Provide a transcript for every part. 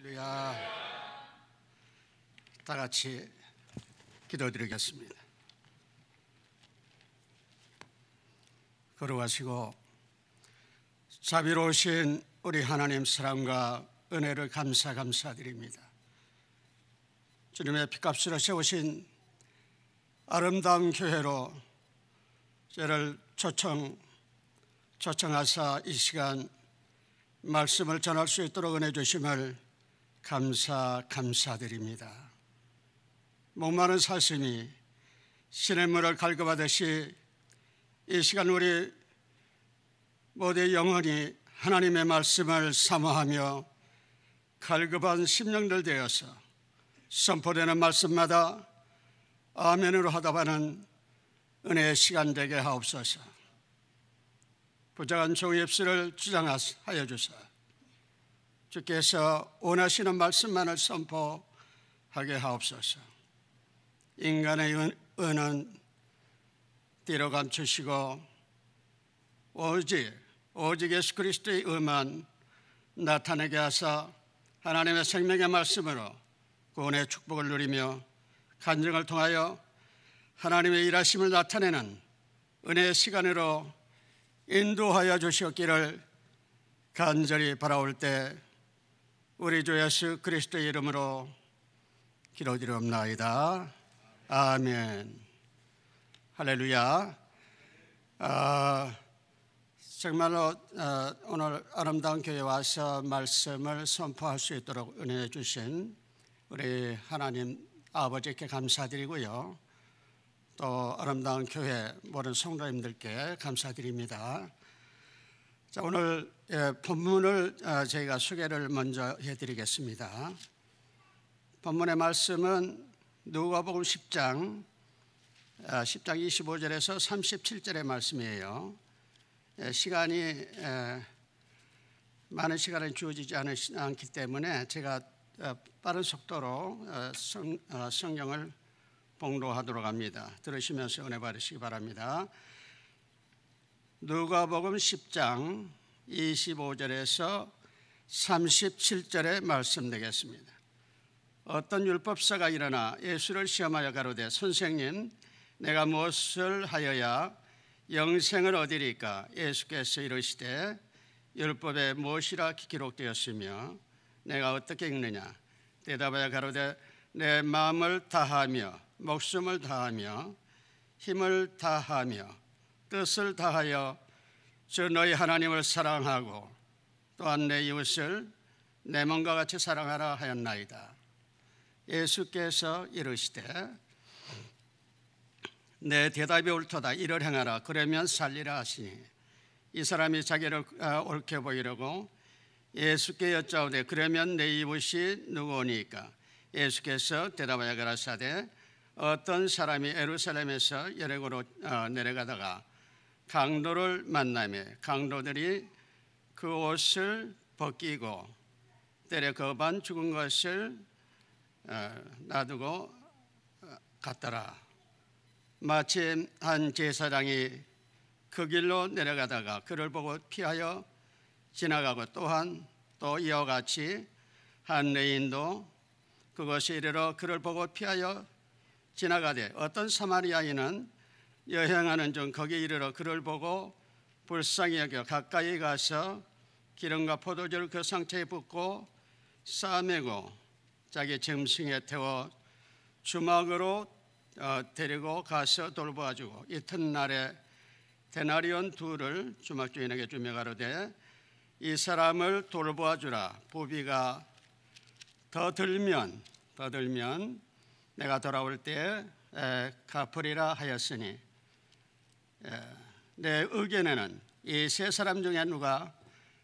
할렐루야. 다 같이 기도드리겠습니다. 걸어가시고 자비로우신 우리 하나님 사랑과 은혜를 감사드립니다. 주님의 피값으로 세우신 아름다운 교회로 저를 초청하사 이 시간 말씀을 전할 수 있도록 은혜 주심을 감사드립니다. 목마른 사슴이 시냇물을 갈급하듯이 이 시간 우리 모두의 영혼이 하나님의 말씀을 사모하며 갈급한 심령들 되어서 선포되는 말씀마다 아멘으로 하답하는 은혜의 시간 되게 하옵소서. 부정한 종의 입술을 주장하여 주사 주께서 원하시는 말씀만을 선포하게 하옵소서. 인간의 은은 뒤로 감추시고 오직 예수 그리스도의 의만 나타내게 하사 하나님의 생명의 말씀으로 구원의 축복을 누리며 간증을 통하여 하나님의 일하심을 나타내는 은혜의 시간으로 인도하여 주시옵기를 간절히 바라올 때 우리 주 예수 그리스도의 이름으로 기도드리옵나이다. 아멘. 할렐루야. 정말로 오늘 아름다운 교회에 와서 말씀을 선포할 수 있도록 은혜 주신 우리 하나님 아버지께 감사드리고요. 또 아름다운 교회 모든 성도님들께 감사드립니다. 자, 오늘 본문을 저희가 소개를 먼저 해드리겠습니다. 본문의 말씀은 누가복음 10장 25절에서 37절의 말씀이에요. 시간이 많은 시간이 주어지지 않기 때문에 제가 빠른 속도로 성경을 봉독하도록 합니다. 들으시면서 은혜 받으시기 바랍니다. 누가복음 10장 25절에서 37절의 말씀 되겠습니다. 어떤 율법사가 일어나 예수를 시험하여 가로되 선생님 내가 무엇을 하여야 영생을 얻으리까? 예수께서 이르시되 율법에 무엇이라 기록되었으며 내가 어떻게 읽느냐? 대답하여 가로되 내 마음을 다하며 목숨을 다하며 힘을 다하며 뜻을 다하여 주 너희 하나님을 사랑하고 또한 내 이웃을 내 몸과 같이 사랑하라 하였나이다. 예수께서 이르시되 내 대답이 옳도다. 이를 행하라. 그러면 살리라 하시니 이 사람이 자기를 옳게 보이려고 예수께 여짜오되 그러면 내 이웃이 누구오니까? 예수께서 대답하여 가라사대 어떤 사람이 예루살렘에서 여리고로 내려가다가 강도를 만나며 강도들이 그 옷을 벗기고 때려 거반 죽은 것을 놔두고 갔더라. 마침 한 제사장이 그 길로 내려가다가 그를 보고 피하여 지나가고 또한 또 이와 같이 한 레인도 그것이 이르러 그를 보고 피하여 지나가되 어떤 사마리아인은 여행하는 중 거기 이르러 그를 보고 불쌍히 여겨 가까이 가서 기름과 포도주를 그 상처에 붓고 싸매고 자기 짐승에 태워 주막으로 데리고 가서 돌보아주고 이튿날에 데나리온 둘을 주막 주인에게 주며 가로되 이 사람을 돌보아주라. 부비가 더 들면 내가 돌아올 때에 갚으리라 하였으니 내 의견에는 이 세 사람 중에 누가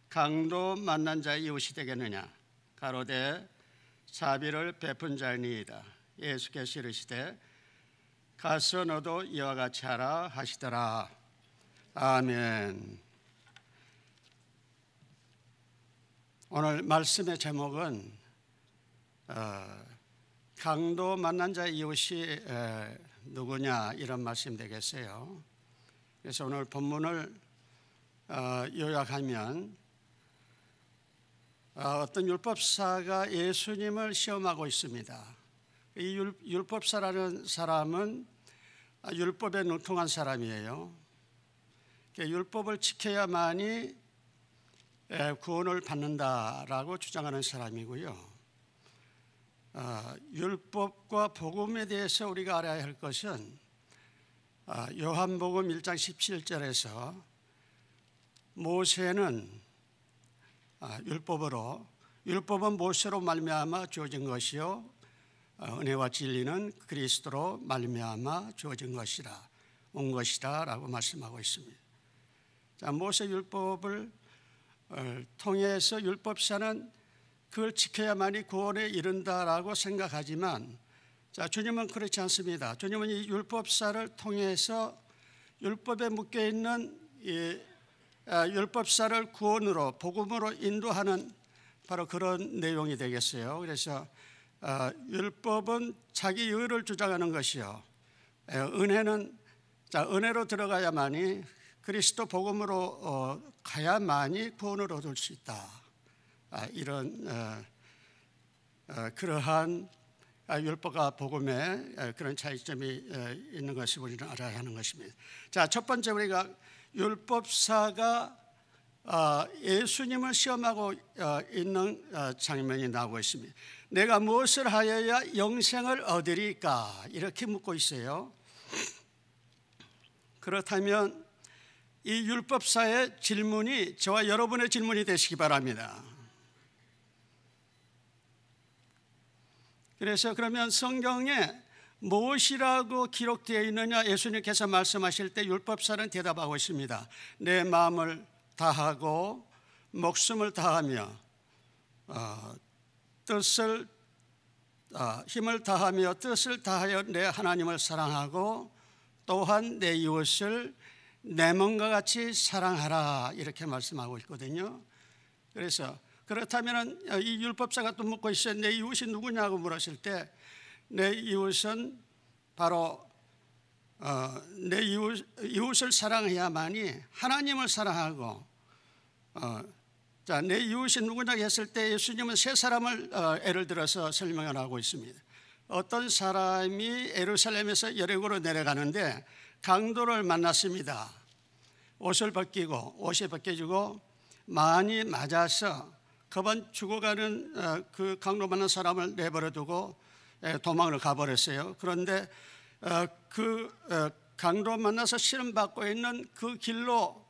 강도 만난 자의 이웃이 되겠느냐? 가로되 자비를 베푼 자니이다. 예수께서 이르시되 가서 너도 이와 같이 하라 하시더라. 아멘. 오늘 말씀의 제목은 강도 만난 자의 이웃이 누구냐 이런 말씀 되겠어요. 그래서 오늘 본문을 요약하면 어떤 율법사가 예수님을 시험하고 있습니다. 이 율법사라는 사람은 율법에 능통한 사람이에요. 율법을 지켜야만이 구원을 받는다라고 주장하는 사람이고요. 율법과 복음에 대해서 우리가 알아야 할 것은 요한복음 1장 17절에서 모세는 율법은 모세로 말미암아 주어진 것이요 은혜와 진리는 그리스도로 말미암아 주어진 것이라 온 것이라라고 말씀하고 있습니다. 자, 모세 율법을 통해서 율법사는 그걸 지켜야만이 구원에 이른다라고 생각하지만, 자, 주님은 그렇지 않습니다. 주님은 이 율법사를 통해서 율법에 묶여 있는 율법사를 구원으로 복음으로 인도하는 바로 그런 내용이 되겠어요. 그래서 율법은 자기 의를 주장하는 것이요, 은혜로 들어가야만이 그리스도 복음으로 가야만이 구원을 얻을 수 있다. 이런 그러한 율법과 복음의 그런 차이점이 있는 것을 우리는 알아야 하는 것입니다. 자, 첫 번째 우리가 율법사가 예수님을 시험하고 있는 장면이 나오고 있습니다. 내가 무엇을 하여야 영생을 얻으리까? 이렇게 묻고 있어요. 그렇다면 이 율법사의 질문이 저와 여러분의 질문이 되시기 바랍니다. 그래서 그러면 성경에 무엇이라고 기록되어 있느냐? 예수님께서 말씀하실 때 율법사는 대답하고 있습니다. 내 마음을 다하고 목숨을 다하며 힘을 다하며 뜻을 다하여 내 하나님을 사랑하고 또한 내 이웃을 내 몸과 같이 사랑하라, 이렇게 말씀하고 있거든요. 그래서 그렇다면 이 율법사가 또 묻고 있어요. 내 이웃이 누구냐고 물었을 때 내 이웃은 바로 내 이웃을 사랑해야만이 하나님을 사랑하고, 자, 내 이웃이 누구냐고 했을 때 예수님은 세 사람을 예를 들어서 설명을 하고 있습니다. 어떤 사람이 예루살렘에서 여리고로 내려가는데 강도를 만났습니다. 옷이 벗겨지고 많이 맞아서 그만 죽어가는 그 강도 만난 사람을 내버려 두고 도망을 가버렸어요. 그런데 그 강도 만나서 시름받고 있는 그 길로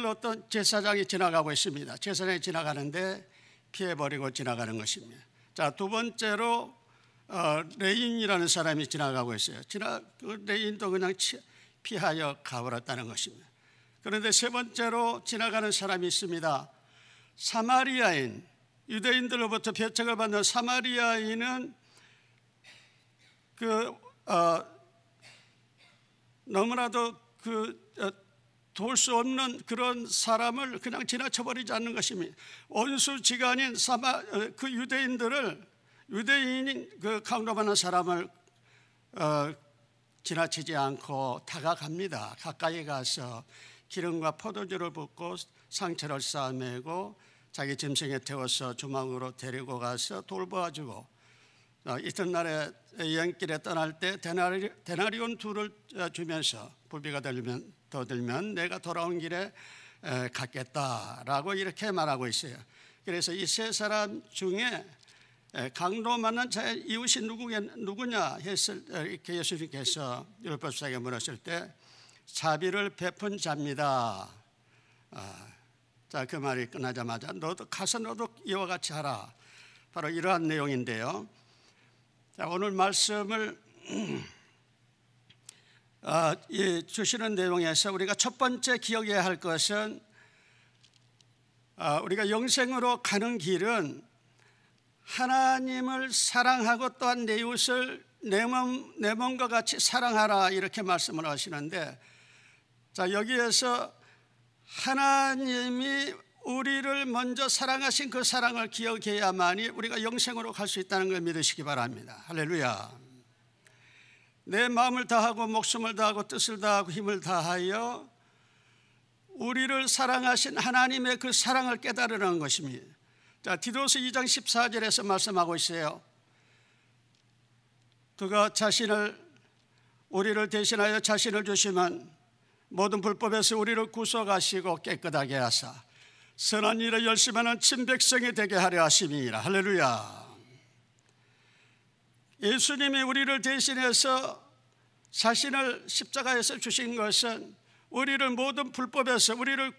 어떤 제사장이 지나가고 있습니다. 제사장이 지나가는데 피해버리고 지나가는 것입니다. 자, 두 번째로 레인이라는 사람이 지나가고 있어요. 그 레인도 그냥 피하여 가버렸다는 것입니다. 그런데 세 번째로 지나가는 사람이 있습니다. 사마리아인, 유대인들로부터 배척을 받는 사마리아인은 너무나도 도울 수 없는 그런 사람을 그냥 지나쳐버리지 않는 것입니다. 원수지간인 그 유대인인 그 강도받는 사람을 지나치지 않고 다가갑니다. 가까이 가서 기름과 포도주를 붓고 상처를 싸매고 자기 짐승에 태워서 주막으로 데리고 가서 돌보아주고, 이튿날에 여행길에 떠날 때 데나리온 2를 주면서 부비가 더 들면 내가 돌아온 길에 갖겠다라고 이렇게 말하고 있어요. 그래서 이 세 사람 중에 강도 만난 자의 이웃이 누구냐 했을 때 이렇게 예수님께서 율법사에게 물었을 때 자비를 베푼 자입니다. 자, 그 말이 끝나자마자 너도 이와 같이 하라. 바로 이러한 내용인데요. 자, 오늘 말씀을 주시는 내용에서 우리가 첫 번째 기억해야 할 것은 우리가 영생으로 가는 길은 하나님을 사랑하고 또한 내 이웃을 내 몸과 같이 사랑하라, 이렇게 말씀을 하시는데, 자, 여기에서 하나님이 우리를 먼저 사랑하신 그 사랑을 기억해야만이 우리가 영생으로 갈 수 있다는 걸 믿으시기 바랍니다. 할렐루야. 내 마음을 다하고 목숨을 다하고 뜻을 다하고 힘을 다하여 우리를 사랑하신 하나님의 그 사랑을 깨달으라는 것입니다. 자, 디도서 2장 14절에서 말씀하고 있어요. 그가 우리를 대신하여 자신을 주시면 모든 불법에서 우리를 구속하시고 깨끗하게 하사 선한 일에 열심하는 친백성이 되게 하려 하심이니라. 할렐루야. 예수님이 우리를 대신해서 자신을 십자가에서 주신 것은 우리를 모든 불법에서 우리를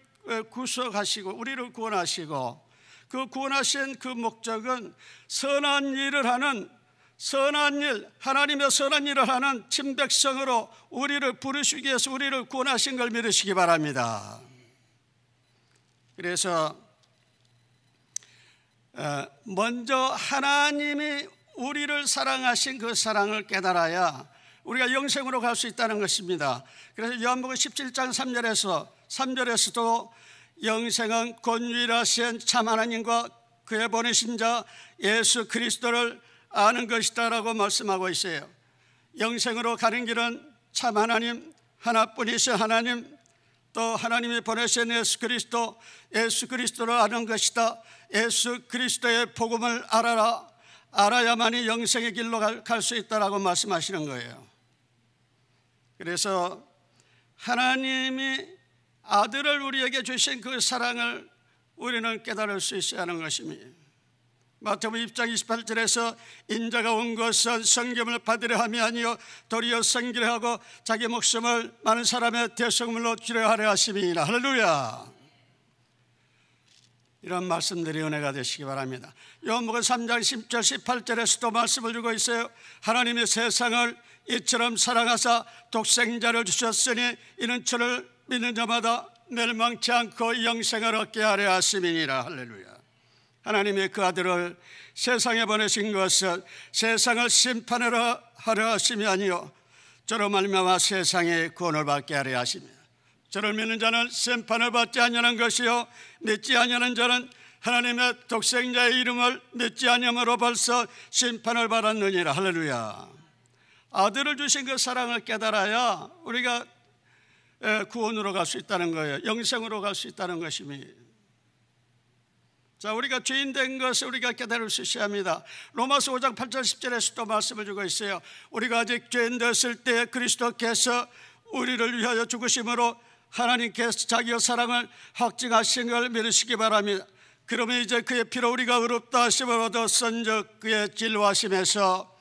구속하시고 우리를 구원하시고, 그 구원하신 그 목적은 선한 일을 하는, 선한 일, 하나님의 선한 일을 하는 친백성으로 우리를 부르시기 위해서 우리를 구원하신 걸 믿으시기 바랍니다. 그래서 먼저 하나님이 우리를 사랑하신 그 사랑을 깨달아야 우리가 영생으로 갈 수 있다는 것입니다. 그래서 요한복음 17장 3절에서도 영생은 곧 유일하신 참 하나님과 그의 보내신 자 예수 그리스도를 아는 것이다 라고 말씀하고 있어요. 영생으로 가는 길은 참 하나님, 하나뿐이신 하나님, 또 하나님이 보내신 예수 그리스도를 아는 것이다. 예수 그리스도의 복음을 알아야만이 영생의 길로 갈 수 있다라고 말씀하시는 거예요. 그래서 하나님이 아들을 우리에게 주신 그 사랑을 우리는 깨달을 수 있어야 하는 것입니다. 마태복음 2장 28절에서 인자가 온 것은 성경을 받으려 함이 아니요 도리어 섬기려 하고 자기 목숨을 많은 사람의 대속물로 주려 하려 하심이니라. 할렐루야. 이런 말씀들이 은혜가 되시기 바랍니다. 요한복음 3장 10절 18절에서도 말씀을 주고 있어요. 하나님이 세상을 이처럼 사랑하사 독생자를 주셨으니 이는 저를 믿는 자마다 멸망치 않고 영생을 얻게 하려 하심이니라. 할렐루야. 하나님의 그 아들을 세상에 보내신 것은 세상을 심판하려 하심이 아니요 저로 말미암아 세상의 구원을 받게 하려 하십니다. 저를 믿는 자는 심판을 받지 아니하는 것이요 믿지 아니하는 자는 하나님의 독생자의 이름을 믿지 아니함으로 벌써 심판을 받았느니라. 할렐루야. 아들을 주신 그 사랑을 깨달아야 우리가 구원으로 갈 수 있다는 거예요. 영생으로 갈 수 있다는 것입니다. 자, 우리가 죄인 된 것을 우리가 깨달을 수 있어야 합니다. 로마서 5장 8절 10절에서 또 말씀을 주고 있어요. 우리가 아직 죄인 됐을 때 그리스도께서 우리를 위하여 죽으심으로 하나님께서 자기의 사랑을 확증하신 걸 믿으시기 바랍니다. 그러면 이제 그의 피로 우리가 의롭다 하심을 얻었은즉 그의 진노하심에서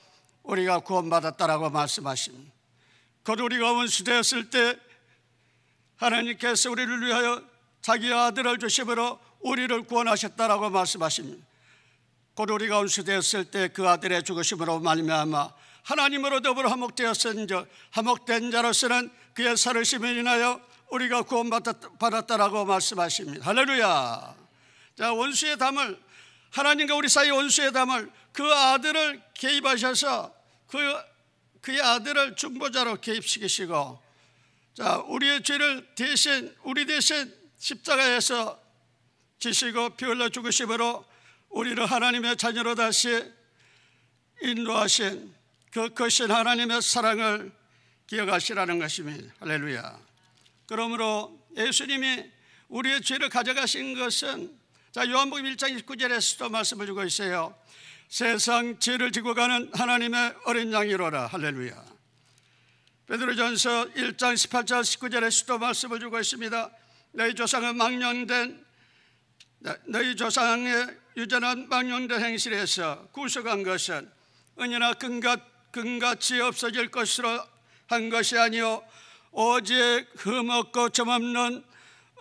우리가 구원받았다라고 말씀하십니다. 곧 우리가 원수되었을 때 하나님께서 우리를 위하여 자기의 아들을 주심으로 우리를 구원하셨다라고 말씀하십니다. 곧 우리가 원수되었을 때 그 아들의 죽으심으로 말미암아 하나님으로 더불어 화목되었은즉 화목된 자로서는 그의 살으심을 인하여 우리가 구원받았다라고 말씀하십니다. 할렐루야. 자, 원수의 담을, 하나님과 우리 사이 원수의 담을 그 아들을 개입하셔서 그의 아들을 중보자로 개입시키시고, 자, 우리의 죄를 우리 대신 십자가에서 지시고 피 흘려 죽으심으로 우리를 하나님의 자녀로 다시 인도하신 그 크신 하나님의 사랑을 기억하시라는 것입니다. 할렐루야. 그러므로 예수님이 우리의 죄를 가져가신 것은, 자, 요한복음 1장 29절에서도 말씀을 주고 있어요. 세상 죄를 지고 가는 하나님의 어린 양이로라. 할렐루야. 베드로전서 1장 18절 19절에서도 말씀을 주고 있습니다. 너희 조상의 유전한 망령된 행실에서 구속한 것은 은이나 금같이 없어질 것으로 한 것이 아니요 오직 흠없고 점없는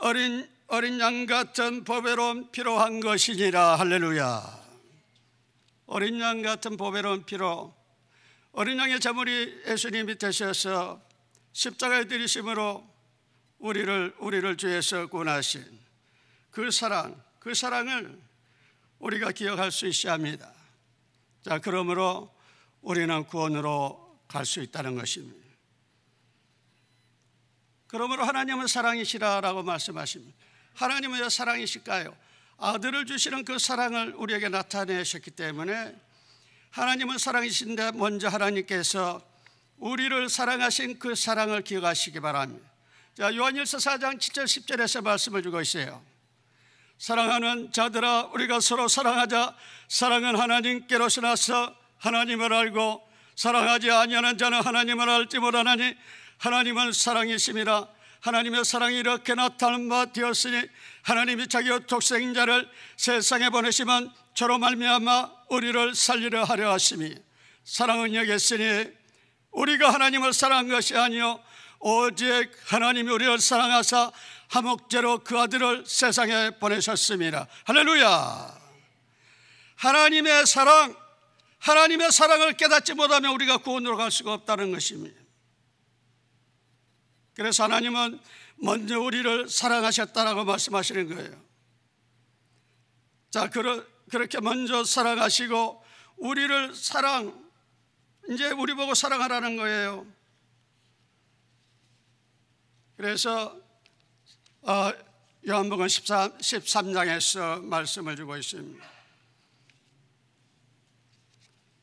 어린 양 같은 보배로운 피로 한 것이니라. 할렐루야. 어린 양 같은 보배로운 피로, 어린 양의 제물이 예수님이 되셔서 십자가에 들이심으로 우리를 죄에서 구원하신 그 사랑을 우리가 기억할 수 있어야 합니다. 자, 그러므로 우리는 구원으로 갈 수 있다는 것입니다. 그러므로 하나님은 사랑이시라라고 말씀하십니다. 하나님은 왜 사랑이실까요? 아들을 주시는 그 사랑을 우리에게 나타내셨기 때문에 하나님은 사랑이신데 먼저 하나님께서 우리를 사랑하신 그 사랑을 기억하시기 바랍니다. 자, 요한일서 4장 7절 10절에서 말씀을 주고 있어요. 사랑하는 자들아, 우리가 서로 사랑하자. 사랑은 하나님께로서 나서 하나님을 알고 사랑하지 아니하는 자는 하나님을 알지 못하나니 하나님은 사랑이심이라. 하나님의 사랑이 이렇게 나타난 바 되었으니 하나님이 자기의 독생자를 세상에 보내시면 저로 말미암아 우리를 살리려 하려 하심이. 사랑은 여겼으니 우리가 하나님을 사랑한 것이 아니요 오직 하나님이 우리를 사랑하사 화목제로 그 아들을 세상에 보내셨습니다. 할렐루야. 하나님의 사랑을 깨닫지 못하면 우리가 구원으로 갈 수가 없다는 것입니다. 그래서 하나님은 먼저 우리를 사랑하셨다라고 말씀하시는 거예요. 자, 그렇게 먼저 사랑하시고 우리를 이제 우리 보고 사랑하라는 거예요. 그래서 요한복음 13장에서 말씀을 주고 있습니다.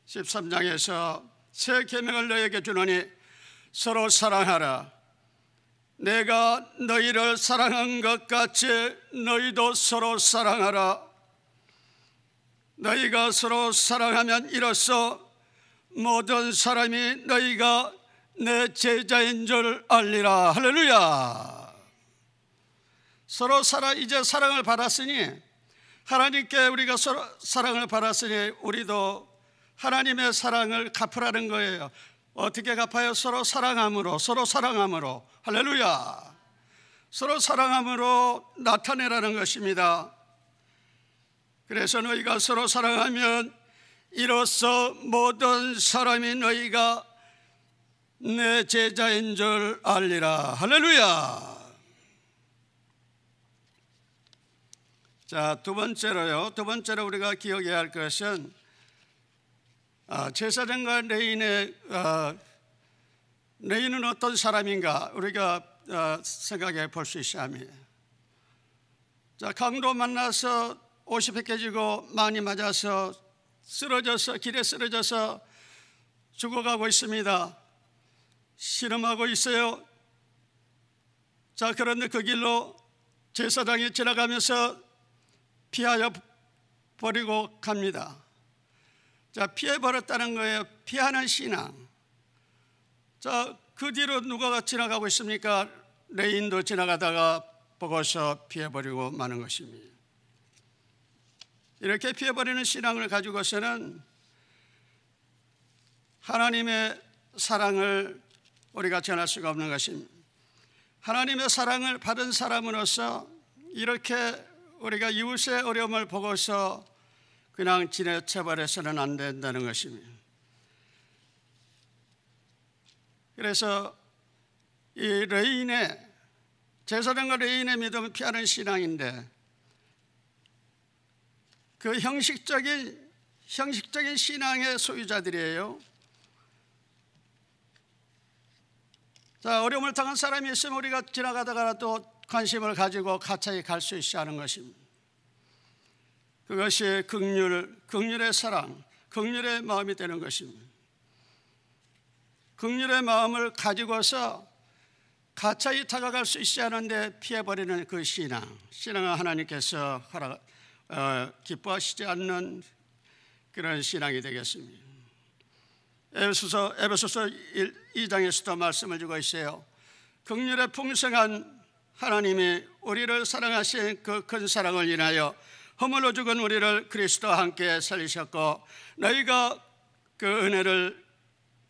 13장에서 새 계명을 너희에게 주노니 서로 사랑하라. 내가 너희를 사랑한 것 같이 너희도 서로 사랑하라. 너희가 서로 사랑하면 이로써 모든 사람이 너희가 내 제자인 줄 알리라. 할렐루야. 서로 이제 사랑을 받았으니, 하나님께 우리가 서로 사랑을 받았으니 우리도 하나님의 사랑을 갚으라는 거예요. 어떻게 갚아요? 서로 사랑함으로. 할렐루야. 서로 사랑함으로 나타내라는 것입니다. 그래서 너희가 서로 사랑하면 이로써 모든 사람이 너희가 내 제자인 줄 알리라. 할렐루야. 자, 두 번째로 우리가 기억해야 할 것은 제사장과 레위는 어떤 사람인가 우리가 생각해 볼 수 있어야 합니다. 자, 강도 만나서 옷이 벗겨지고 많이 맞아서 길에 쓰러져서 죽어가고 있습니다. 신음하고 있어요. 자, 그런데 그 길로 제사장이 지나가면서 피하여 버리고 갑니다. 자, 피해버렸다는 거예요. 피하는 신앙. 자, 그 뒤로 누가 지나가고 있습니까? 레인도 지나가다가 보고서 피해버리고 마는 것입니다. 이렇게 피해버리는 신앙을 가지고서는 하나님의 사랑을 우리가 전할 수가 없는 것입니다. 하나님의 사랑을 받은 사람으로서 이렇게 우리가 이웃의 어려움을 보고서 그냥 지나쳐버려서는 안 된다는 것입니다. 그래서 이 제사장과 레인의 믿음은 피하는 신앙인데, 그 형식적인 신앙의 소유자들이에요. 자, 어려움을 당한 사람이 있으면 우리가 지나가다가라도 관심을 가지고 가까이 갈 수 있어야 하는 것입니다. 그것이 긍휼의 사랑, 긍휼의 마음이 되는 것입니다. 긍휼의 마음을 가지고서 가까이 다가갈 수 있어야 하는데 피해버리는 그 신앙은 하나님께서 기뻐하시지 않는 그런 신앙이 되겠습니다. 에베소서 2장에서도 말씀을 주고 있어요. 긍휼의 풍성한 하나님이 우리를 사랑하신 그 큰 사랑을 인하여 허물로 죽은 우리를 그리스도와 함께 살리셨고, 너희가 그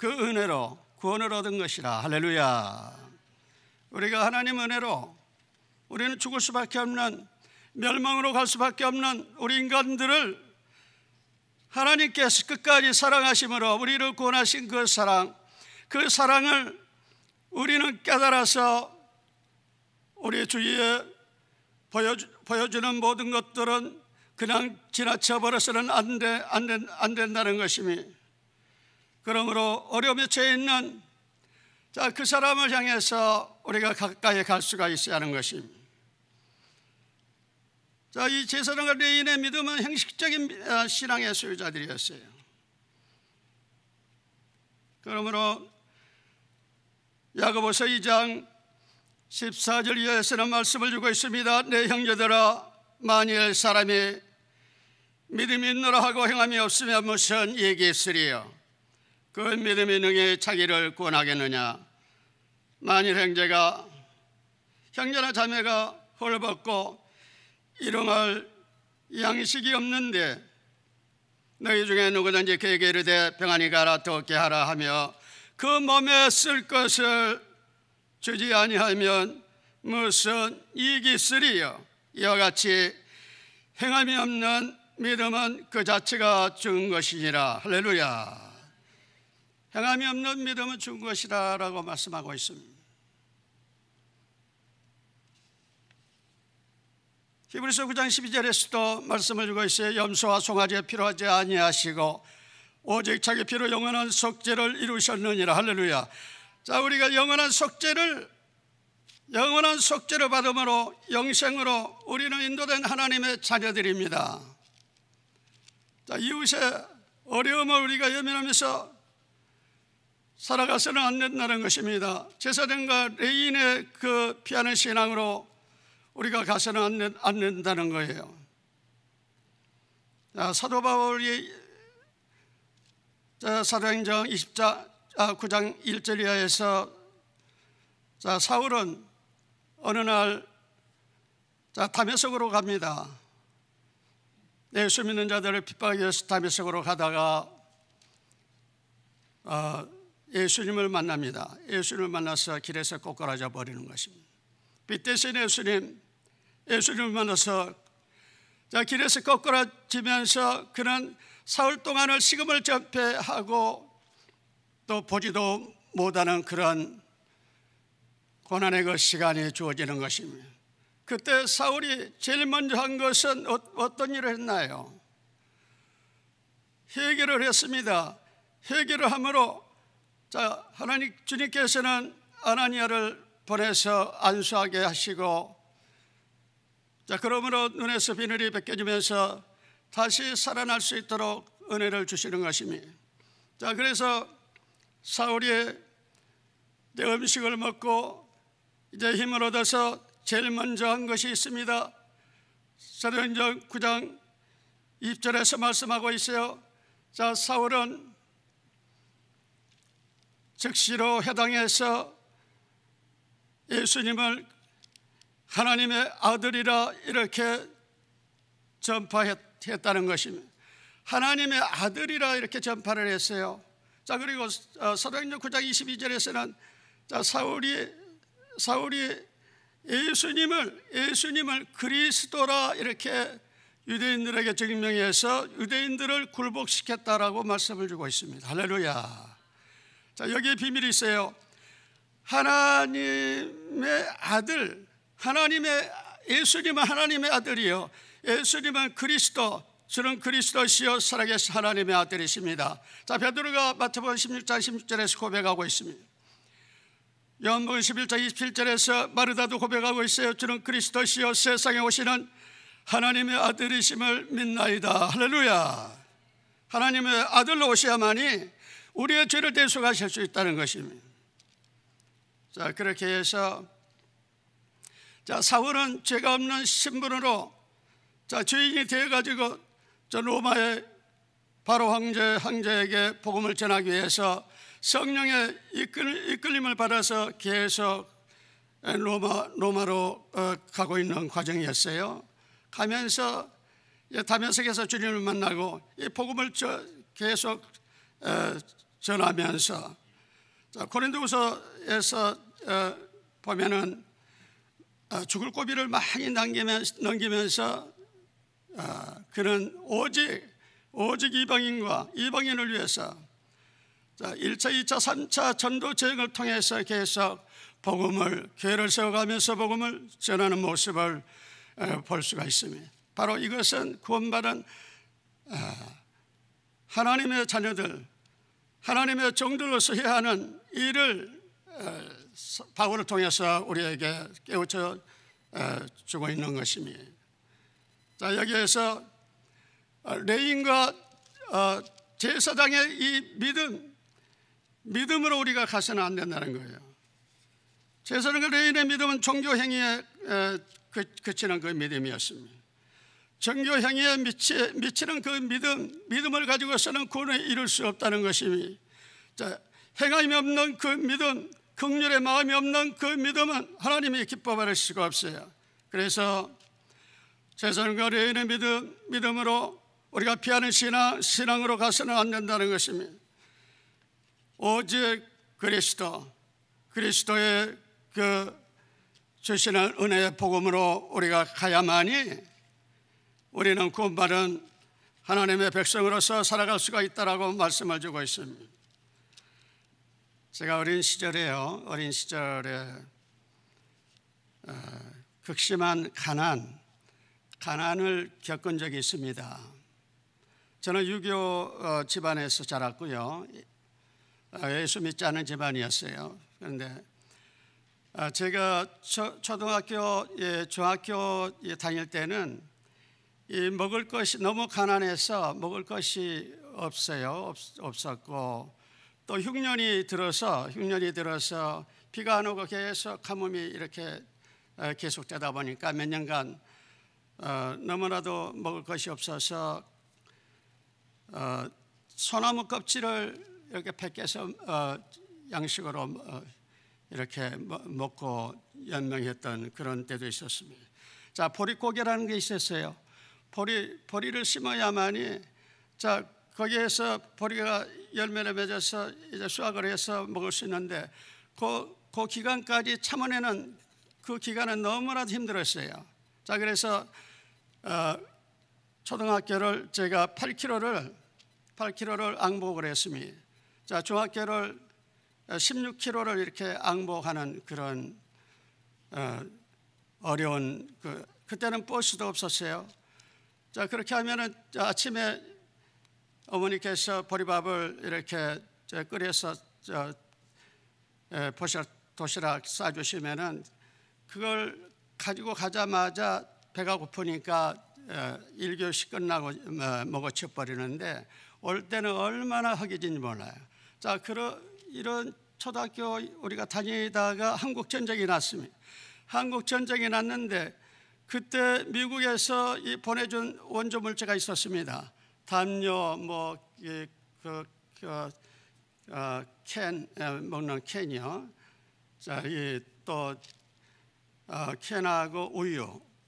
은혜로 구원을 얻은 것이라. 할렐루야. 우리가 하나님 은혜로 우리는 죽을 수밖에 없는, 멸망으로 갈 수밖에 없는 우리 인간들을 하나님께서 끝까지 사랑하심으로 우리를 구원하신 그 사랑을 우리는 깨달아서 우리 주위에 보여주는 모든 것들은 그냥 지나쳐 버려서는 안 된다는 것입니다. 그러므로 어려움에 처해 있는 그 사람을 향해서 우리가 가까이 갈 수가 있어야 하는 것입니다. 자, 이 제사장과 레인의 믿음은 형식적인 신앙의 소유자들이었어요. 그러므로 야고보서 2장 14절 이하에서는 말씀을 주고 있습니다. 내 형제들아, 만일 사람이 믿음이 있노라 하고 행함이 없으면 무슨 이익이 있으리요? 그 믿음이 능히 자기를 구원하겠느냐? 만일 형제나 자매가 헐벗고 일용할 양식이 없는데 너희 중에 누구든지 그에게 이르되 평안히 가라 걷게 하라 하며 그 몸에 쓸 것을 주지 아니하면 무슨 이익이 있으리요? 이와 같이 행함이 없는 믿음은 그 자체가 죽은 것이니라. 할렐루야. 행함이 없는 믿음은 죽은 것이라 라고 말씀하고 있습니다. 히브리서 9장 12절에서도 말씀을 주고 있어요. 염소와 송아지에 필요하지 아니하시고 오직 자기 피로 영원한 속죄를 이루셨느니라. 할렐루야. 자, 우리가 영원한 속죄를 받음으로 영생으로 우리는 인도된 하나님의 자녀들입니다. 자, 이웃의 어려움을 우리가 외면하면서 살아가서는 안 된다는 것입니다. 제사장과 레인의 그 피하는 신앙으로 우리가 가서는 안 된다는 거예요. 자, 사도 바울이 사도행전 9장 1절 이하에서 사울은 어느 날 다메섹으로 갑니다. 예수 믿는 자들을 핍박하기 위해서 다메섹으로 가다가 예수님을 만납니다. 예수님을 만나서 길에서 꼬꾸라져 버리는 것입니다. 빛 대신 예수님을 만나서 길에서 꼬꾸라지면서 그는 사흘 동안을 식음을 전폐하고 또 보지도 못하는 그런 고난의 그 시간이 주어지는 것입니다. 그때 사울이 제일 먼저 한 것은 어떤 일을 했나요? 회개를 했습니다. 회개를 함으로 하나님 주님께서는 아나니아를 보내서 안수하게 하시고 그러므로 눈에서 비늘이 벗겨지면서 다시 살아날 수 있도록 은혜를 주시는 것입니다. 그래서 사울이 음식을 먹고 이제 힘을 얻어서 제일 먼저 한 것이 있습니다. 사도행전 9장 20절에서 말씀하고 있어요. 사울은 즉시로 회당에서 예수님을 하나님의 아들이라 이렇게 전파했다는 것입니다. 하나님의 아들이라 이렇게 전파를 했어요. 그리고 사도행전 9장 22절에서는 사울이 예수님을 그리스도라 이렇게 유대인들에게 증명해서 유대인들을 굴복시켰다라고 말씀을 주고 있습니다. 할렐루야. 여기에 비밀이 있어요. 하나님의 아들, 예수님은 하나님의 아들이요, 예수님은 그리스도, 주는 그리스도시요 살아계신 하나님의 아들이십니다. 베드로가 마태복음 16장 16절에서 고백하고 있습니다. 요한복음 11장 27절에서 마르다도 고백하고 있어요. 주는 그리스도시요 세상에 오시는 하나님의 아들이심을 믿나이다. 할렐루야. 하나님의 아들로 오셔야만이 우리의 죄를 대속하실 수 있다는 것입니다. 그렇게 해서 사울은 죄가 없는 신분으로 죄인이 되어가지고 로마의 바로 황제에게 복음을 전하기 위해서 성령의 이끌림을 받아서 계속 로마로 가고 있는 과정이었어요. 가면서 다메섹에서 주님을 만나고 이 복음을 계속 전하면서 고린도후서에서 보면은 죽을 고비를 많이 넘기면서 그는 오직 이방인을 위해서 1차, 2차, 3차 전도 여행을 통해서 계속 교회를 세워가면서 복음을 전하는 모습을 볼 수가 있습니다. 바로 이것은 구원받은 하나님의 자녀들, 하나님의 종들로서 해야 하는 일을 바울을 통해서 우리에게 깨우쳐 주고 있는 것입니다. 여기에서 레인과 제사장의 이 믿음으로 우리가 가서는 안 된다는 거예요. 제사장과 레인의 믿음은 종교 행위에 그치는 그 믿음이었습니다. 정교 행위에 미치는 그 믿음을 가지고서는 구원에 이룰 수 없다는 것이니, 행함이 없는 그 믿음, 긍휼의 마음이 없는 그 믿음은 하나님이 기뻐 받을 수가 없어요. 그래서 세상과 의인의 믿음으로 우리가 피하는 신앙으로 가서는 안 된다는 것입니다. 오직 그리스도의 그 주시는 은혜의 복음으로 우리가 가야만이 우리는 구원받은 하나님의 백성으로서 살아갈 수가 있다라고 말씀을 주고 있습니다. 제가 어린 시절에 극심한 가난을 겪은 적이 있습니다. 저는 유교 집안에서 자랐고요. 예수 믿지 않은 집안이었어요. 그런데 제가 초등학교, 중학교 다닐 때는 이 먹을 것이 너무 가난해서 먹을 것이 없었고, 또 흉년이 들어서 비가 안 오고 계속 가뭄이 이렇게 계속되다 보니까 몇 년간 너무나도 먹을 것이 없어서 소나무 껍질을 이렇게 벗겨서 양식으로 이렇게 먹고 연명했던 그런 때도 있었습니다. 자, 보릿고개라는 게 있었어요. 보리를 심어야만이, 거기에서 보리가 열매를 맺어서 이제 수확을 해서 먹을 수 있는데, 그 기간까지 참아내는 그 기간은 너무나도 힘들었어요. 자, 그래서 초등학교를 제가 8km를 앙복을 했습니다. 자, 중학교를 16km를 이렇게 앙복하는 그런 어려운 그때는 버스도 없었어요. 자, 그렇게 하면은 아침에 어머니께서 보리밥을 이렇게 끓여서 도시락 싸주시면은 그걸 가지고 가자마자 배가 고프니까 1교시 끝나고 먹어쳐버리는데, 올 때는 얼마나 허기진지 몰라요. 자, 이런 초등학교 우리가 다니다가 한국전쟁이 났습니다. 한국전쟁이 났는데 그때 미국에서 보내준 원조 물자가 있었습니다. 담요, 캔 먹는 캔이요. 자, 또 캔하고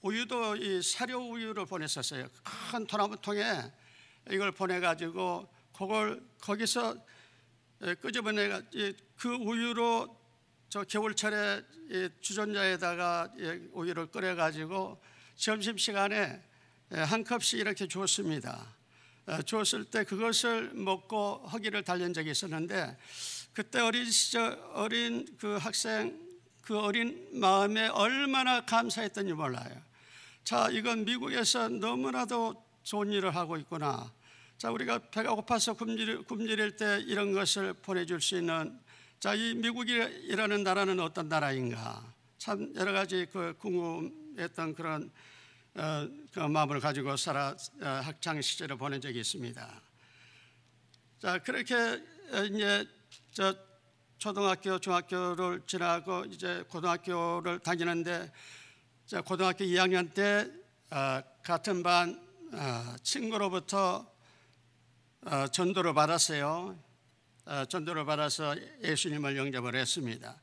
우유도 이 사료 우유를 보냈었어요. 큰 소나무통에 이걸 보내가지고 그걸 거기서 끄집어내가 그 우유로 저 겨울철에 주전자에다가 우유를 끓여가지고 점심시간에 한 컵씩 이렇게 줬습니다. 줬을 때 그것을 먹고 허기를 달랜 적이 있었는데, 그때 어린 그 학생, 그 어린 마음에 얼마나 감사했던지 몰라요. 자, 이건 미국에서 너무나도 좋은 일을 하고 있구나. 자, 우리가 배가 고파서 굶주릴 때 이런 것을 보내줄 수 있는, 자, 이 미국이라는 나라는 어떤 나라인가. 참 여러 가지 궁금했던 그런 그 마음을 가지고 학창 시절을 보낸 적이 있습니다. 자, 그렇게 이제 초등학교, 중학교를 지나고 이제 고등학교를 다니는데, 고등학교 2학년 때 같은 반 친구로부터 전도를 받았어요. 전도를 받아서 예수님을 영접을 했습니다.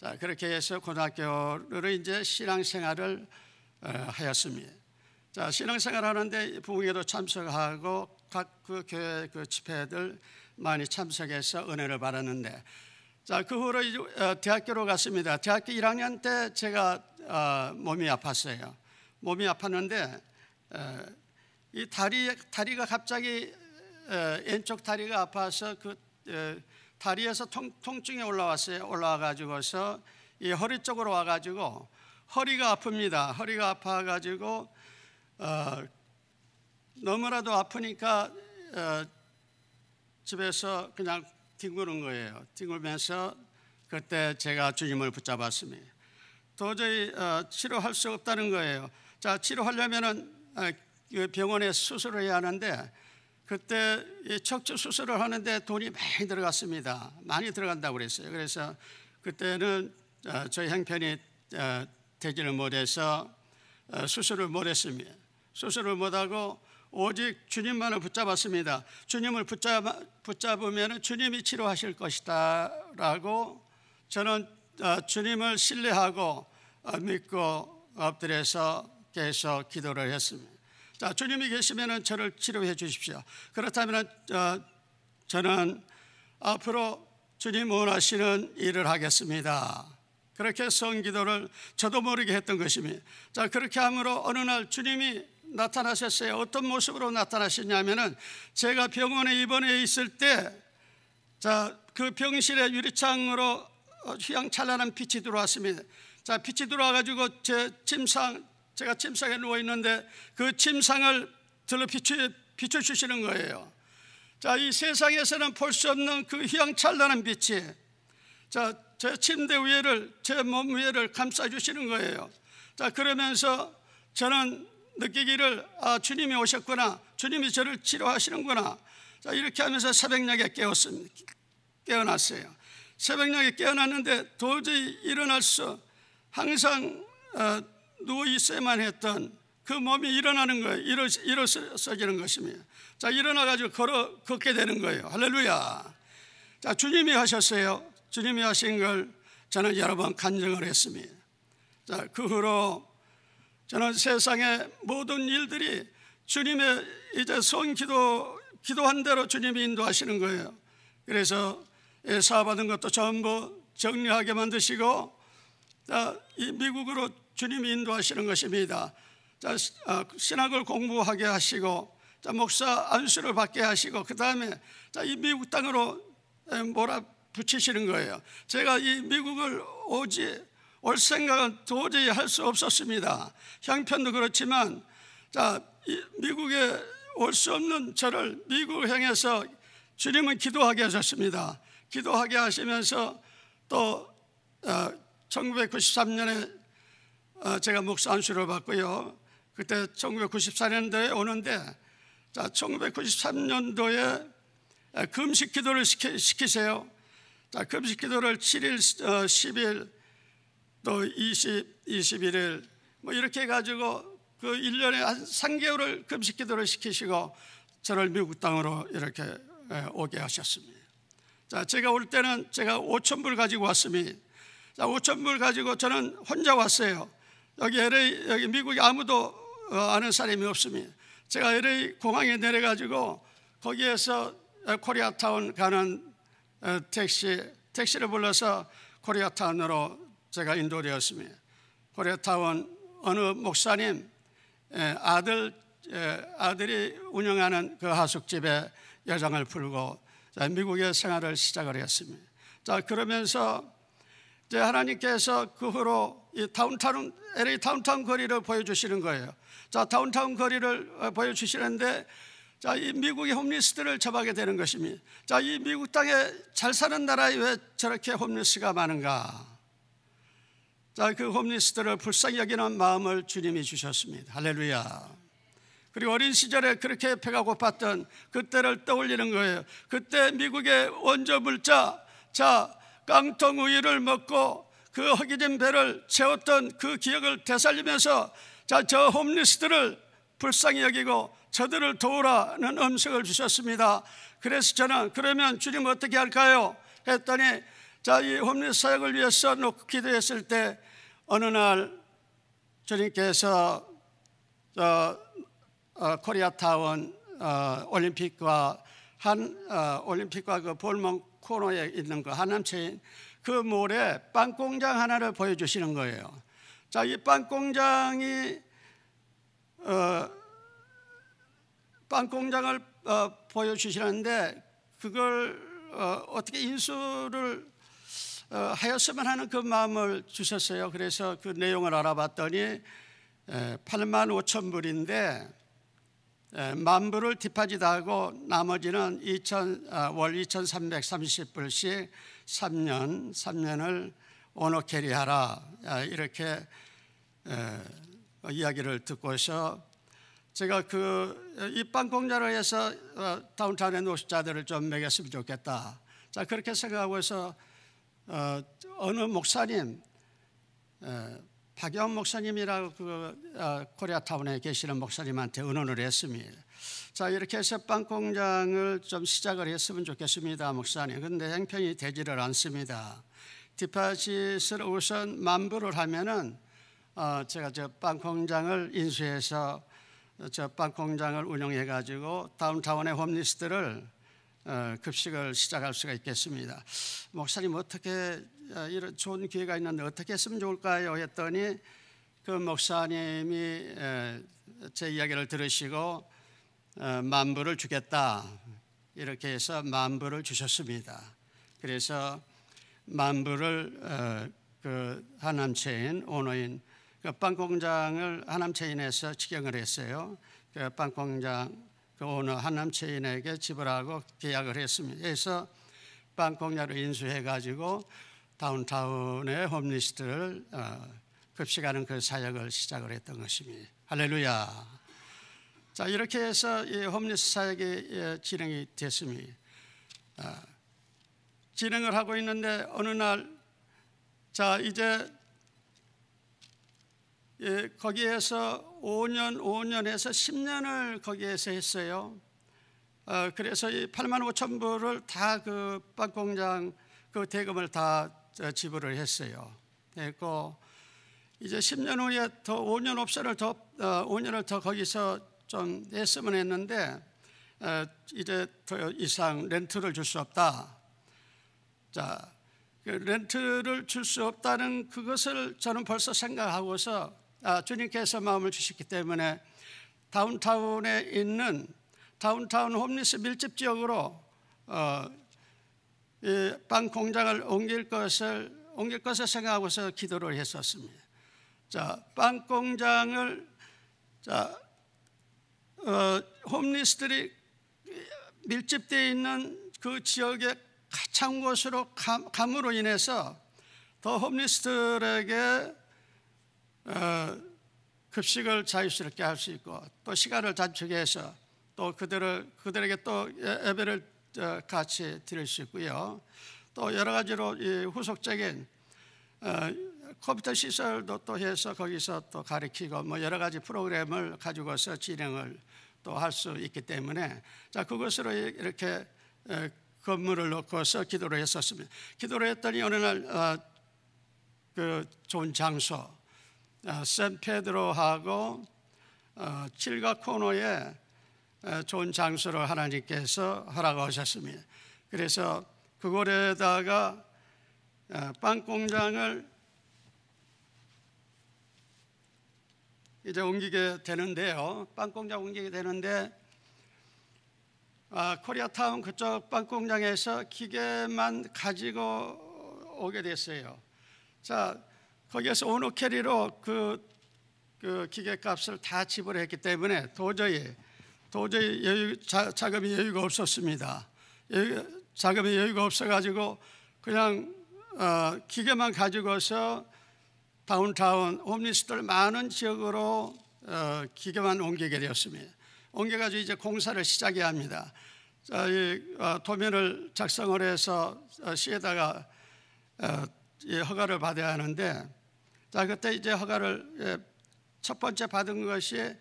자, 그렇게 해서 고등학교를 이제 신앙생활을 하였습니다. 자, 신앙생활 하는데 부흥회도 참석하고 각 그 교회 그 집회들 많이 참석해서 은혜를 받았는데, 자, 그 후로 대학교로 갔습니다. 대학교 1학년 때 제가 몸이 아팠어요. 몸이 아팠는데 이 다리가 갑자기 왼쪽 다리가 아파서 그 다리에서 통증이 올라와가지고서 이 허리 쪽으로 와가지고 허리가 아픕니다. 허리가 아파가지고 너무나도 아프니까 집에서 그냥 뒹구는 거예요. 뒹굴면서 그때 제가 주님을 붙잡았습니다. 도저히 치료할 수 없다는 거예요. 자, 치료하려면은 병원에 수술을 해야 하는데, 그때 척추 수술을 하는데 돈이 많이 들어갔습니다. 많이 들어간다고 그랬어요. 그래서 그때는 저희 형편이 되지를 못해서 수술을 못했습니다. 수술을 못하고 오직 주님만을 붙잡았습니다. 주님을 붙잡으면 주님이 치료하실 것이다 라고 저는 주님을 신뢰하고 믿고 엎드려서 계속 기도를 했습니다. 자, 주님이 계시면 저를 치료해 주십시오. 그렇다면 저는 앞으로 주님 원하시는 일을 하겠습니다. 그렇게 성기도를 저도 모르게 했던 것입니다. 자, 그렇게 함으로 어느 날 주님이 나타나셨어요. 어떤 모습으로 나타나셨냐면은 제가 병원에 입원해 있을 때, 자, 그 병실에 유리창으로 휘황찬란한 빛이 들어왔습니다. 자, 빛이 들어와가지고 제가 침상에 누워 있는데 그 침상을 들어 비춰주시는 거예요. 자, 이 세상에서는 볼 수 없는 그 휘황찬란한 빛이 자, 제 침대 위에를, 제 몸 위에를 감싸주시는 거예요. 자, 그러면서 저는 느끼기를 주님이 오셨구나, 주님이 저를 치료하시는구나. 자, 이렇게 하면서 새벽녘에 깨어났어요. 새벽녘에 깨어났는데 도저히 일어날 수, 항상 누워 있어야만 했던 그 몸이 일어나는 거예요. 일어서지는 것입니다. 자, 일어나가지고 걷게 되는 거예요. 할렐루야. 자, 주님이 하셨어요. 주님이 하신 걸 저는 여러 번 간증을 했습니다. 자, 그 후로 저는 세상의 모든 일들이 주님의 이제 기도한 대로 주님이 인도하시는 거예요. 그래서 사업하는 것도 전부 정리하게 만드시고, 자, 이 미국으로 주님이 인도하시는 것입니다. 자, 신학을 공부하게 하시고, 자, 목사 안수를 받게 하시고, 그 다음에 이 미국 땅으로 몰아붙이시는 거예요. 제가 이 미국을 올 생각은 도저히 할 수 없었습니다. 형편도 그렇지만, 자, 미국에 올 수 없는 저를 미국을 향해서 주님은 기도하게 하셨습니다. 기도하게 하시면서 또 1993년에 제가 목사 안수를 받고요. 그때 1994년도에 오는데, 자, 1993년도에 금식 기도를 시키세요. 자, 금식 기도를 7일, 10일, 또 21일 뭐 이렇게 해가지고 그 1년에 한 3개월을 금식 기도를 시키시고 저를 미국 땅으로 이렇게 오게 하셨습니다. 자, 제가 올 때는 제가 5,000불 가지고 왔습니다. 자, 5,000불 가지고 저는 혼자 왔어요. 여기 미국에 아무도 아는 사람이 없습니다. 제가 LA 공항에 내려가지고 거기에서 코리아타운 가는 택시를 불러서 코리아타운으로 제가 인도되었습니다. 코리아타운 어느 목사님 아들이 운영하는 그 하숙집에 여장을 풀고 미국의 생활을 시작을 했습니다. 자, 그러면서 이제 하나님께서 그 후로 이 LA 다운타운 거리를 보여주시는 거예요. 자, 다운타운 거리를 보여주시는데, 자, 이 미국의 홈리스들을 접하게 되는 것입니다. 자, 이 미국 땅에 잘 사는 나라에 왜 저렇게 홈리스가 많은가? 자, 그 홈리스들을 불쌍히 여기는 마음을 주님이 주셨습니다. 할렐루야. 그리고 어린 시절에 그렇게 배가 고팠던 그때를 떠올리는 거예요. 그때 미국의 원조 물자, 자, 깡통 우유를 먹고 그 허기진 배를 채웠던 그 기억을 되살리면서, 자, 저 홈리스들을 불쌍히 여기고 저들을 도우라는 음성을 주셨습니다. 그래서 저는 그러면 주님 어떻게 할까요? 했더니, 자, 이 홈리스 사역을 위해서 놓고 기도했을 때 어느 날 주님께서 코리아타운 올림픽과 그 볼몬 코너에 있는 그 한남체인 그 몰에 빵 공장 하나를 보여주시는 거예요. 자, 이 빵 공장을 보여주시는데 그걸 어떻게 인수를 하였으면 하는 그 마음을 주셨어요. 그래서 그 내용을 알아봤더니 85,000불인데 10,000불을 디파짓하고 나머지는 월 2,330불씩 3년을 오너 캐리하라, 이렇게 이야기를 듣고서 제가 이 빵 공장을 해서 다운타운의 노숙자들을 좀 먹였으면 좋겠다. 자, 그렇게 생각하고 해서 어느 목사님 박영 목사님이라고 코리아타운에 계시는 목사님한테 의논을 했습니다. 자, 이렇게 해서 빵 공장을 좀 시작을 했으면 좋겠습니다, 목사님. 그런데 형편이 되지를 않습니다. 디파짓을 우선 만불을 하면은 제가 저 빵 공장을 인수해서 저 빵 공장을 운영해 가지고 다운타운의 홈리스들을 급식을 시작할 수가 있겠습니다. 목사님, 어떻게 이런 좋은 기회가 있는데 어떻게 했으면 좋을까요? 했더니 그 목사님이 제 이야기를 들으시고 만불을 주겠다, 이렇게 해서 만불을 주셨습니다. 그래서 만불을 그 하남체인 오너인 그 빵공장을 하남체인에서 직영을 했어요. 그 빵공장 그 오너 하남체인에게 지불하고 계약을 했습니다. 그래서 빵공장을 인수해 가지고 다운타운의 홈리스트를 급식하는 그 사역을 시작을 했던 것입니다. 할렐루야. 자, 이렇게 해서 이 홈리스 사역이 진행이 됐습니다. 진행을 하고 있는데 어느 날, 자, 이제 거기에서 5년에서 10년을 거기에서 했어요. 그래서 이 8만 5천 불을 다 그 빵공장 그 대금을 다 지불을 했어요. 됐고 이제 10년 후에 더 5년을 더 거기서 좀 했으면 했는데 이제 더 이상 렌트를 줄 수 없다. 자, 그 렌트를 줄 수 없다는 그것을 저는 벌써 생각하고서 주님께서 마음을 주셨기 때문에 다운타운에 있는 다운타운 홈리스 밀집 지역으로 이 빵 공장을 옮길 것을 생각하고서 기도를 했었습니다. 자, 빵 공장을 홈리스들이 밀집되어 있는 그 지역의 가까운 곳으로 감으로 인해서 더 홈리스들에게 급식을 자유스럽게 할 수 있고 또 시간을 단축해서 또 그들에게 또 예배를 같이 드릴 수 있고요. 또 여러 가지로 이 후속적인 컴퓨터 시설도 또 해서 거기서 또 가르치고 뭐 여러 가지 프로그램을 가지고서 진행을 또 할 수 있기 때문에 자, 그것으로 이렇게 건물을 놓고서 기도를 했었습니다. 기도를 했더니 어느 날 그 좋은 장소 샌페드로하고 칠가 코너에 좋은 장소를 하나님께서 허락하셨습니다. 그래서 그곳에다가 빵 공장을 이제 옮기게 되는데요. 빵 공장 옮기게 되는데 코리아타운 그쪽 빵 공장에서 기계만 가지고 오게 됐어요. 자, 거기에서 오너 캐리로 그 기계값을 다 지불했기 때문에 도저히 자금이 여유가 없었습니다. 자금이 여유가 없어가지고 그냥 기계만 가지고서 다운타운 홈리스들 많은 지역으로 기계만 옮기게 되었습니다. 옮겨가지고 이제 공사를 시작해야 합니다. 자, 이 도면을 작성을 해서 시에다가 허가를 받아야 하는데, 자, 그때 이제 허가를 첫 번째 받은 것이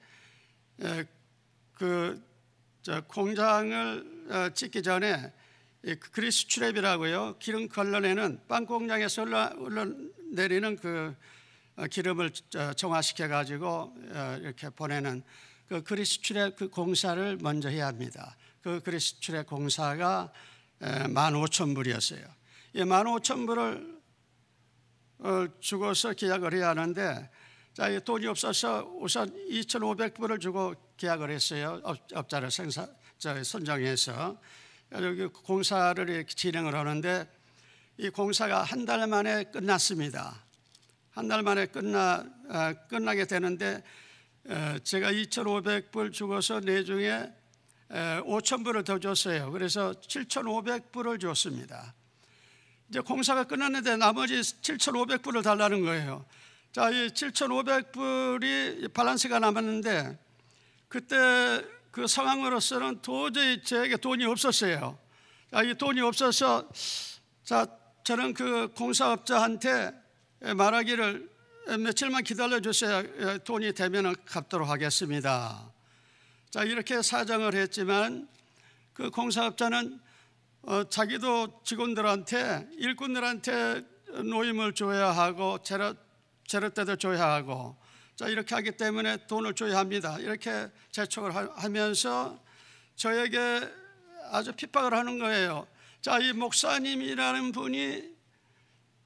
공장을 짓기 전에 그리스 트랩이라고요. 기름 걸러내는 빵 공장에서 흘러내리는 그 기름을 정화시켜 가지고 이렇게 보내는 그 그리스 트랩 그 공사를 먼저 해야 합니다. 그 그리스 트랩 공사가 15,000불이었어요. 이 15,000불을 주고서 계약을 해야 하는데, 자, 돈이 없어서 우선 2,500불을 주고 계약을 했어요. 업자를 선정해서 여기 공사를 이렇게 진행을 하는데 이 공사가 한 달 만에 끝났습니다. 한 달 만에 끝나게 되는데 제가 2,500불 주고서 내중에 5,000불을 더 줬어요. 그래서 7,500불을 줬습니다. 이제 공사가 끝났는데 나머지 7,500불을 달라는 거예요. 자, 이 7,500불이 밸런스가 남았는데 그때 그 상황으로서는 도저히 저에게 돈이 없었어요. 자, 이 돈이 없어서 자, 저는 그 공사업자한테 말하기를 며칠만 기다려 주세요. 돈이 되면 갚도록 하겠습니다. 자, 이렇게 사정을 했지만 그 공사업자는 자기도 직원들한테, 일꾼들한테 노임을 줘야 하고 재료 때도 줘야 하고, 자, 이렇게 하기 때문에 돈을 줘야 합니다. 이렇게 재촉을 하면서 저에게 아주 핍박을 하는 거예요. 자, 이 목사님이라는 분이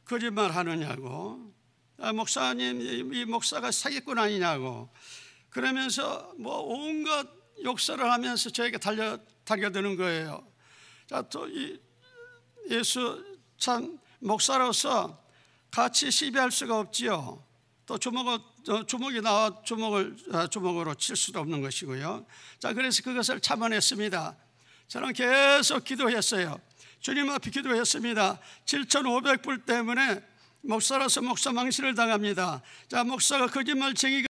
거짓말 하느냐고, 목사님, 이 목사가 사기꾼 아니냐고, 그러면서 뭐 온갖 욕설을 하면서 저에게 달겨드는 거예요. 자, 또 이 예수 참 목사로서 같이 시비할 수가 없지요. 또 주먹이 나와 주먹으로 칠 수도 없는 것이고요. 자, 그래서 그것을 참아냈습니다. 저는 계속 기도했어요. 주님 앞에 기도했습니다. 7,500불 때문에 목사로서 목사 망신을 당합니다. 자, 목사가 거짓말쟁이가